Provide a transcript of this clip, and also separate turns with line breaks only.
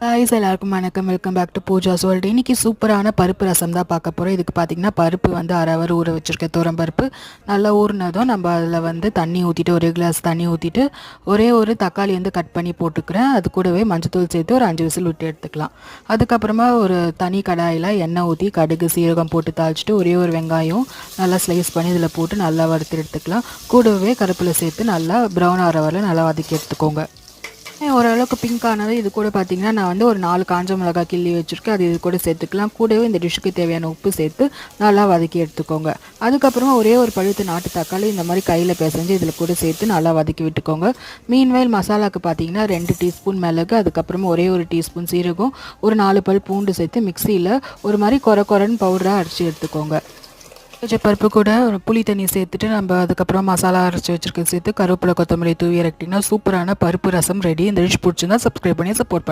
ஹாய்ஸ் எல்லாருக்கும் வணக்கம். Welcome back to Pooja world. இன்றைக்கி சூப்பரான பருப்பு ரசம் தான் பார்க்க போகிறோம். இதுக்கு பார்த்திங்கன்னா பருப்பு வந்து அரை ஹவர் ஊற வச்சுருக்கேன். துவரம்பருப்பு நல்லா ஊறினதும் நம்ம அதில் வந்து தண்ணி ஊற்றிட்டு ஒரு கிளாஸ் தண்ணி ஊற்றிட்டு ஒரே ஒரு தக்காளி வந்து கட் பண்ணி போட்டுக்கிறேன். அது கூடவே மஞ்சத்தூள் சேர்த்து ஒரு 5 விசில் விட்டு எடுத்துக்கலாம். அதுக்கப்புறமா ஒரு தனி கடாயில் எண்ணெய் ஊற்றி கடுகு சீரகம் போட்டு தாளிச்சிட்டு ஒரே ஒரு வெங்காயம் நல்லா ஸ்லைஸ் பண்ணி இதில் போட்டு நல்லா வறுத்து எடுத்துக்கலாம். கூடவே கருப்பில் சேர்த்து நல்லா ப்ரௌன் ஆகிற வரை நல்லா வதக்கி எடுத்துக்கோங்க. ஓரளவுக்கு பிங்க் ஆனது. இது கூட பார்த்திங்கன்னா நான் வந்து ஒரு 4 காஞ்ச மிளகாய் கிள்ளி வச்சுருக்கேன். அது இது கூட சேர்த்துக்கலாம். கூடவே இந்த டிஷ்ஷுக்கு தேவையான உப்பு சேர்த்து நல்லா வதக்கி எடுத்துக்கோங்க. அதுக்கப்புறமா ஒரே ஒரு பழுத்து நாட்டு தக்காளி இந்த மாதிரி கையில் பிசைஞ்சு இதில் கூட சேர்த்து நல்லா வதக்கி விட்டுக்கோங்க. மீன்வயல் மசாலாவுக்கு பார்த்திங்கன்னா 2 டீஸ்பூன் மிளகு, அதுக்கப்புறமா ஒரே ஒரு டீஸ்பூன் சீரகம், ஒரு 4 பல் பூண்டு சேர்த்து மிக்சியில் ஒரு மாதிரி கொரன்னு பவுடராக அரைச்சி எடுத்துக்கோங்க. பருப்பு கூட ஒரு புளி தண்ணி சேர்த்துட்டு நம்ம அதுக்கப்புறம் மசாலா அரைச்சி வச்சுருக்க சேர்த்து கருவேப்பிலை கொத்தமல்லி தூவி இறக்கிட்டிங்கன்னா சூப்பரான பருப்பு ரசம் ரெடி. இந்த டிஷ் பிடிச்சிருந்தா சப்ஸ்கிரைப் பண்ணி சப்போர்ட் பண்ணுங்கள்.